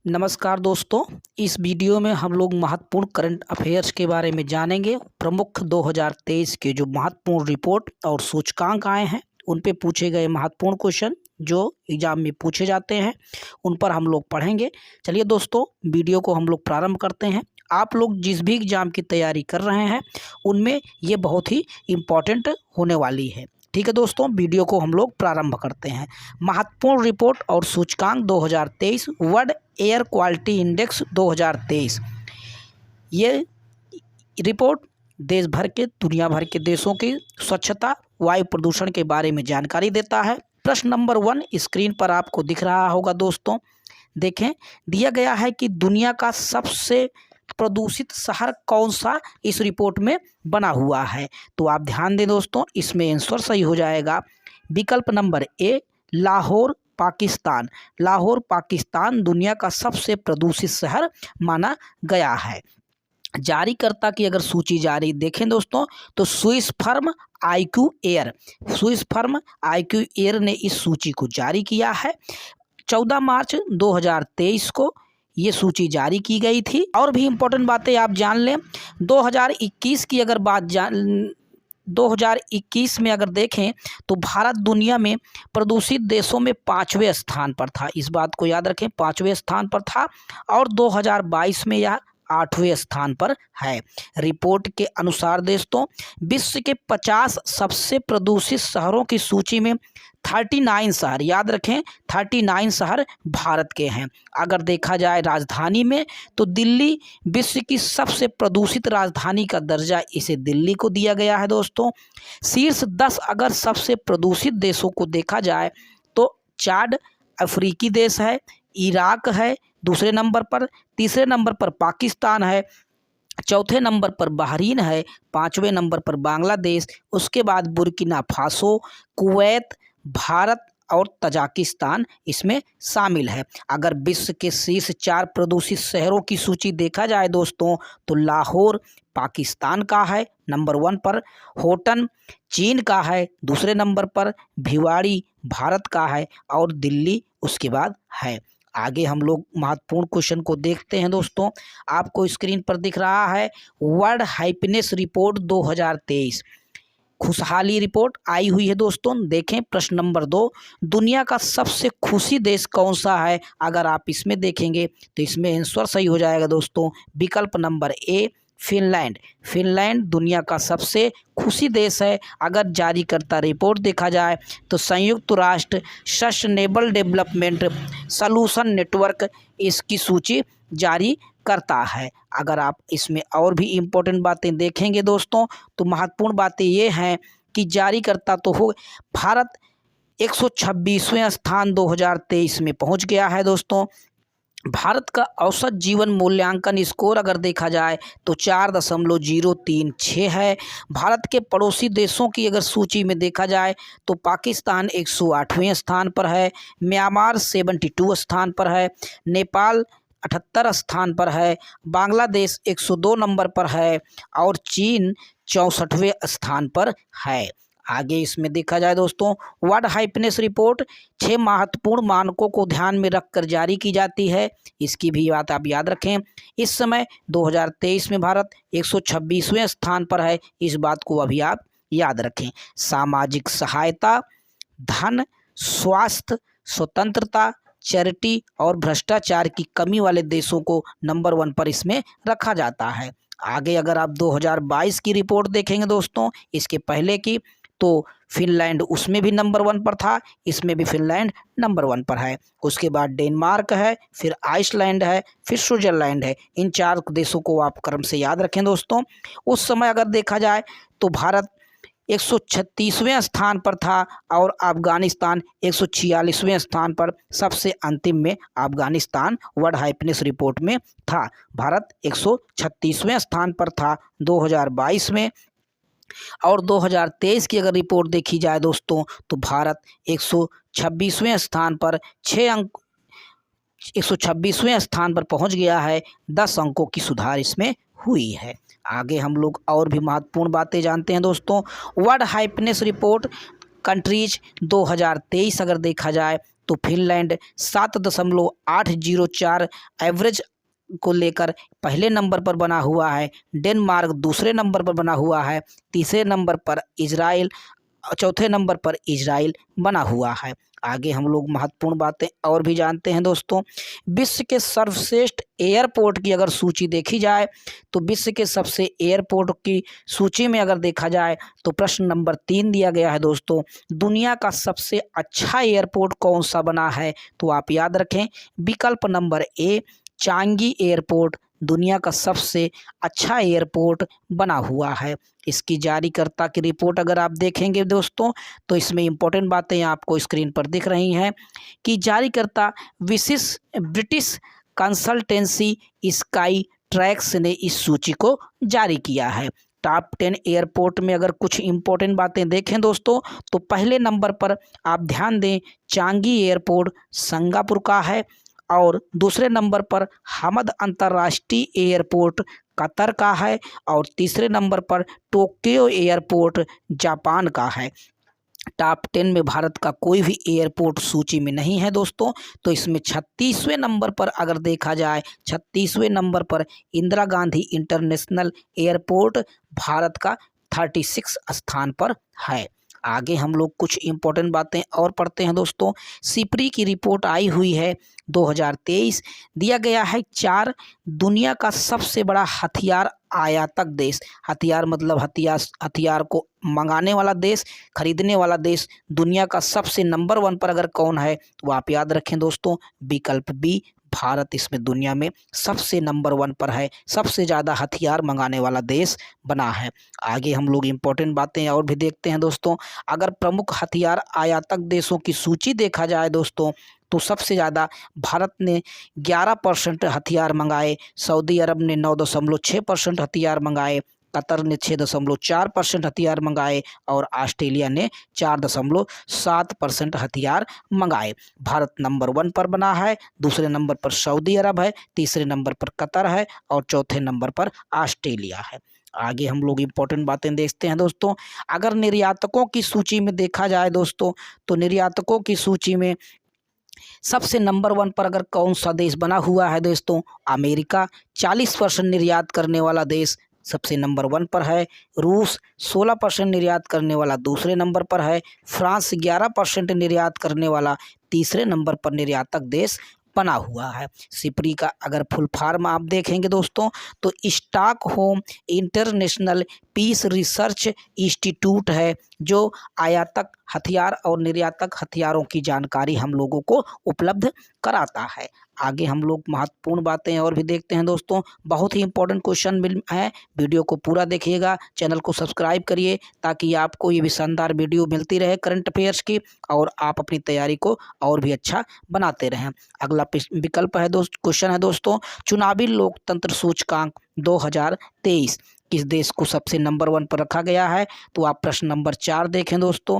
नमस्कार दोस्तों, इस वीडियो में हम लोग महत्वपूर्ण करंट अफेयर्स के बारे में जानेंगे। प्रमुख 2023 के जो महत्वपूर्ण रिपोर्ट और सूचकांक आए हैं उन पे पूछे गए महत्वपूर्ण क्वेश्चन जो एग्जाम में पूछे जाते हैं उन पर हम लोग पढ़ेंगे। चलिए दोस्तों, वीडियो को हम लोग प्रारंभ करते हैं। आप लोग जिस भी एग्जाम की तैयारी कर रहे हैं उनमें ये बहुत ही इम्पोर्टेंट होने वाली है। ठीक है दोस्तों, वीडियो को हम लोग प्रारंभ करते हैं। महत्वपूर्ण रिपोर्ट और सूचकांक 2023, वर्ल्ड एयर क्वालिटी इंडेक्स 2023। ये रिपोर्ट देश भर के दुनिया भर के देशों की स्वच्छता वायु प्रदूषण के बारे में जानकारी देता है। प्रश्न नंबर 1 स्क्रीन पर आपको दिख रहा होगा दोस्तों, देखें। दिया गया है कि दुनिया का सबसे प्रदूषित शहर कौन सा इस रिपोर्ट में बना हुआ है। तो आप ध्यान दें दोस्तों, इसमें आंसर सही हो जाएगा विकल्प नंबर ए, लाहौर पाकिस्तान। लाहौर पाकिस्तान दुनिया का सबसे प्रदूषित शहर माना गया है। जारीकर्ता की अगर सूची जारी देखें दोस्तों तो Swiss firm IQ air, Swiss firm IQ air ने इस सूची को जारी किया है। 14 मार्च 2023 को ये सूची जारी की गई थी। और भी इम्पोर्टेंट बातें आप जान लें। 2021 की अगर बात 2021 में अगर देखें तो भारत दुनिया में प्रदूषित देशों में 5वें स्थान पर था। इस बात को याद रखें, 5वें स्थान पर था। और 2022 में यह 8वें स्थान पर है। रिपोर्ट के अनुसार दोस्तों, विश्व के 50 सबसे प्रदूषित शहरों की सूची में 39 शहर, याद रखें 39 शहर भारत के हैं। अगर देखा जाए राजधानी में तो दिल्ली विश्व की सबसे प्रदूषित राजधानी का दर्जा इसे दिल्ली को दिया गया है दोस्तों। शीर्ष 10 अगर सबसे प्रदूषित देशों को देखा जाए तो चाड अफ्रीकी देश है, इराक है दूसरे नंबर पर, तीसरे नंबर पर पाकिस्तान है, चौथे नंबर पर बहरीन है, 5वें नंबर पर बांग्लादेश, उसके बाद बुर्किना फासो, कुवैत, भारत और तजाकिस्तान इसमें शामिल है। अगर विश्व के शीर्ष 4 प्रदूषित शहरों की सूची देखा जाए दोस्तों तो लाहौर पाकिस्तान का है नंबर 1 पर, होटन चीन का है दूसरे नंबर पर, भिवाड़ी भारत का है और दिल्ली उसके बाद है। आगे हम लोग महत्वपूर्ण क्वेश्चन को देखते हैं दोस्तों। आपको स्क्रीन पर दिख रहा है वर्ल्ड हैप्पीनेस रिपोर्ट 2023, खुशहाली रिपोर्ट आई हुई है दोस्तों। देखें प्रश्न नंबर 2, दुनिया का सबसे खुशी देश कौन सा है। अगर आप इसमें देखेंगे तो इसमें आंसर सही हो जाएगा दोस्तों विकल्प नंबर ए, फिनलैंड। फिनलैंड दुनिया का सबसे खुशी देश है। अगर जारीकर्ता रिपोर्ट देखा जाए तो संयुक्त राष्ट्र सस्टेनेबल डेवलपमेंट सॉल्यूशन नेटवर्क इसकी सूची जारी करता है। अगर आप इसमें और भी इम्पोर्टेंट बातें देखेंगे दोस्तों तो महत्वपूर्ण बातें ये हैं कि जारीकर्ता तो हो भारत 126वें स्थान 2023 में पहुंच गया है दोस्तों। भारत का औसत जीवन मूल्यांकन स्कोर अगर देखा जाए तो 4.036 है। भारत के पड़ोसी देशों की अगर सूची में देखा जाए तो पाकिस्तान 108वें स्थान पर है, म्यांमार 72 स्थान पर है, नेपाल 78 स्थान पर है, बांग्लादेश 102 नंबर पर है और चीन 64वें स्थान पर है। आगे इसमें देखा जाए दोस्तों, वर्ल्ड हैप्पीनेस रिपोर्ट 6 महत्वपूर्ण मानकों को ध्यान में रखकर जारी की जाती है। इसकी भी बात आप याद रखें। इस समय 2023 में भारत 126वें स्थान पर है, इस बात को अभी आप याद रखें। सामाजिक सहायता, धन, स्वास्थ्य, स्वतंत्रता, चैरिटी और भ्रष्टाचार की कमी वाले देशों को नंबर 1 पर इसमें रखा जाता है। आगे अगर आप 2022 की रिपोर्ट देखेंगे दोस्तों, इसके पहले की, तो फिनलैंड उसमें भी नंबर 1 पर था, इसमें भी फिनलैंड नंबर 1 पर है। उसके बाद डेनमार्क है, फिर आइसलैंड है, फिर स्विट्जरलैंड है। इन 4 देशों को आप क्रम से याद रखें दोस्तों। उस समय अगर देखा जाए तो भारत 136वें स्थान पर था और अफगानिस्तान 146वें स्थान पर। सबसे अंतिम में अफगानिस्तान वर्ल्ड हैप्पीनेस रिपोर्ट में था। भारत 136वें स्थान पर था 2022 में। और 2023 की अगर रिपोर्ट देखी जाए दोस्तों तो भारत 126वें स्थान पर 126वें स्थान पर पहुंच गया है। 10 अंकों की सुधार इसमें हुई है। आगे हम लोग और भी महत्वपूर्ण बातें जानते हैं दोस्तों। वर्ल्ड हैप्पीनेस रिपोर्ट कंट्रीज 2023 अगर देखा जाए तो फिनलैंड 7.804 एवरेज को लेकर पहले नंबर पर बना हुआ है। डेनमार्क दूसरे नंबर पर बना हुआ है। तीसरे नंबर पर इजराइल, चौथे नंबर पर इजराइल बना हुआ है। आगे हम लोग महत्वपूर्ण बातें और भी जानते हैं दोस्तों। विश्व के सर्वश्रेष्ठ एयरपोर्ट की अगर सूची देखी जाए तो विश्व के सबसे एयरपोर्ट की सूची में अगर देखा जाए तो प्रश्न नंबर 3 दिया गया है दोस्तों। दुनिया का सबसे अच्छा एयरपोर्ट कौन सा बना है? तो आप याद रखें विकल्प नंबर ए चांगी एयरपोर्ट दुनिया का सबसे अच्छा एयरपोर्ट बना हुआ है। इसकी जारीकर्ता की रिपोर्ट अगर आप देखेंगे दोस्तों तो इसमें इंपॉर्टेंट बातें आपको स्क्रीन पर दिख रही हैं कि जारीकर्ता विशिष्ट ब्रिटिश कंसल्टेंसी स्काई ट्रैक्स ने इस सूची को जारी किया है। टॉप 10 एयरपोर्ट में अगर कुछ इंपॉर्टेंट बातें देखें दोस्तों तो पहले नंबर पर आप ध्यान दें चांगी एयरपोर्ट सिंगापुर का है, और दूसरे नंबर पर हमद अंतर्राष्ट्रीय एयरपोर्ट कतर का है, और तीसरे नंबर पर टोक्यो एयरपोर्ट जापान का है। टॉप 10 में भारत का कोई भी एयरपोर्ट सूची में नहीं है दोस्तों। तो इसमें 36वें नंबर पर अगर देखा जाए 36वें नंबर पर इंदिरा गांधी इंटरनेशनल एयरपोर्ट भारत का 36 स्थान पर है। आगे हम लोग कुछ इंपॉर्टेंट बातें और पढ़ते हैं दोस्तों। सिपरी की रिपोर्ट आई हुई है 2023। दिया गया है 4 दुनिया का सबसे बड़ा हथियार आयातक देश। हथियार मतलब हथियार को मंगाने वाला देश, खरीदने वाला देश दुनिया का सबसे नंबर 1 पर अगर कौन है तो आप याद रखें दोस्तों विकल्प बी भारत इसमें दुनिया में सबसे नंबर 1 पर है, सबसे ज़्यादा हथियार मंगाने वाला देश बना है। आगे हम लोग इम्पोर्टेंट बातें और भी देखते हैं दोस्तों। अगर प्रमुख हथियार आयातक देशों की सूची देखा जाए दोस्तों तो सबसे ज़्यादा भारत ने 11% हथियार मंगाए, सऊदी अरब ने 9.6% हथियार मंगाए, कतर ने 6.4% हथियार मंगाए और ऑस्ट्रेलिया ने 4.7% हथियार मंगाए। भारत नंबर 1 पर बना है, दूसरे नंबर पर सऊदी अरब है, तीसरे नंबर पर कतर है और चौथे नंबर पर ऑस्ट्रेलिया है। आगे हम लोग इम्पोर्टेंट बातें देखते हैं दोस्तों। अगर निर्यातकों की सूची में देखा जाए दोस्तों तो निर्यातकों की सूची में सबसे नंबर 1 पर अगर कौन सा देश बना हुआ है दोस्तों अमेरिका 40% निर्यात करने वाला देश सबसे नंबर 1 पर है। रूस 16% निर्यात करने वाला दूसरे नंबर पर है। फ्रांस 11% निर्यात करने वाला तीसरे नंबर पर निर्यातक देश बना हुआ है। सिपरी का अगर फुल फॉर्म आप देखेंगे दोस्तों तो Stockholm International Peace Research Institute है जो आयातक हथियार और निर्यातक हथियारों की जानकारी हम लोगों को उपलब्ध कराता है। आगे हम लोग महत्वपूर्ण बातें और भी देखते हैं दोस्तों। बहुत ही इंपॉर्टेंट क्वेश्चन है, वीडियो को पूरा देखिएगा, चैनल को सब्सक्राइब करिए ताकि आपको ये भी शानदार वीडियो मिलती रहे करंट अफेयर्स की और आप अपनी तैयारी को और भी अच्छा बनाते रहें। अगला विकल्प है क्वेश्चन है दोस्तों, चुनावी लोकतंत्र सूचकांक 2023 किस देश को सबसे नंबर 1 पर रखा गया है? तो आप प्रश्न नंबर 4 देखें दोस्तों।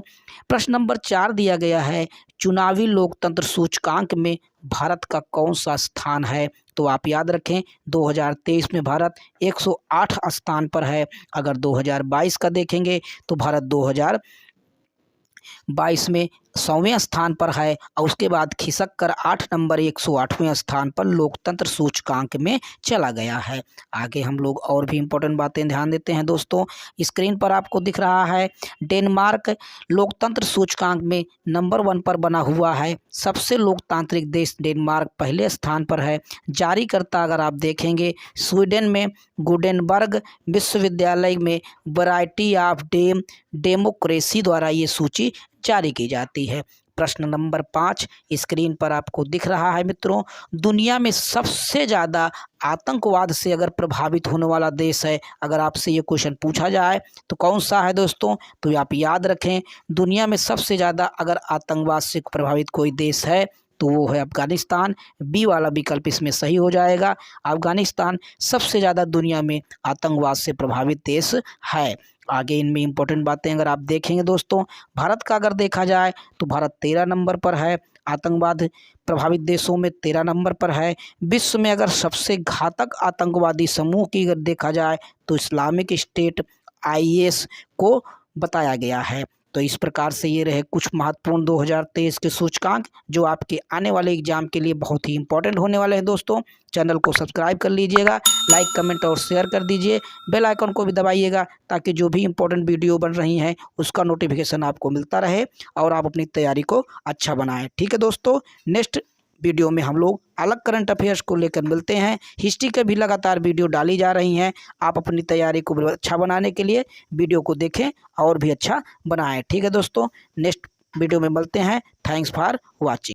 प्रश्न नंबर 4 दिया गया है चुनावी लोकतंत्र सूचकांक में भारत का कौन सा स्थान है? तो आप याद रखें 2023 में भारत 108 स्थान पर है। अगर 2022 का देखेंगे तो भारत 2022 में 100वें स्थान पर है और उसके बाद खिसक कर 8 नंबर 108वें स्थान पर लोकतंत्र सूचकांक में चला गया है। आगे हम लोग और भी इम्पोर्टेंट बातें ध्यान देते हैं दोस्तों। स्क्रीन पर आपको दिख रहा है डेनमार्क लोकतंत्र सूचकांक में नंबर 1 पर बना हुआ है। सबसे लोकतांत्रिक देश डेनमार्क पहले स्थान पर है। जारीकर्ता अगर आप देखेंगे स्वीडन में गुडेनबर्ग विश्वविद्यालय में वैरायटी ऑफ डेमोक्रेसी द्वारा ये सूची जारी की जाती है। प्रश्न नंबर 5 स्क्रीन पर आपको दिख रहा है मित्रों, दुनिया में सबसे ज़्यादा आतंकवाद से अगर प्रभावित होने वाला देश है, अगर आपसे ये क्वेश्चन पूछा जाए तो कौन सा है दोस्तों? तो आप याद रखें दुनिया में सबसे ज़्यादा अगर आतंकवाद से प्रभावित कोई देश है तो वो है अफगानिस्तान। बी वाला विकल्प इसमें सही हो जाएगा। अफगानिस्तान सबसे ज़्यादा दुनिया में आतंकवाद से प्रभावित देश है। आगे इनमें इंपॉर्टेंट बातें अगर आप देखेंगे दोस्तों, भारत का अगर देखा जाए तो भारत 13 नंबर पर है, आतंकवाद प्रभावित देशों में 13 नंबर पर है। विश्व में अगर सबसे घातक आतंकवादी समूह की अगर देखा जाए तो इस्लामिक स्टेट IS को बताया गया है। तो इस प्रकार से ये रहे कुछ महत्वपूर्ण 2023 के सूचकांक जो आपके आने वाले एग्जाम के लिए बहुत ही इंपॉर्टेंट होने वाले हैं। दोस्तों चैनल को सब्सक्राइब कर लीजिएगा, लाइक कमेंट और शेयर कर दीजिए, बेल आइकन को भी दबाइएगा ताकि जो भी इंपॉर्टेंट वीडियो बन रही हैं उसका नोटिफिकेशन आपको मिलता रहे और आप अपनी तैयारी को अच्छा बनाएं। ठीक है दोस्तों, नेक्स्ट वीडियो में हम लोग अलग करंट अफेयर्स को लेकर मिलते हैं। हिस्ट्री के भी लगातार वीडियो डाली जा रही हैं। आप अपनी तैयारी को अच्छा बनाने के लिए वीडियो को देखें और भी अच्छा बनाएं। ठीक है दोस्तों, नेक्स्ट वीडियो में मिलते हैं। Thanks for watching.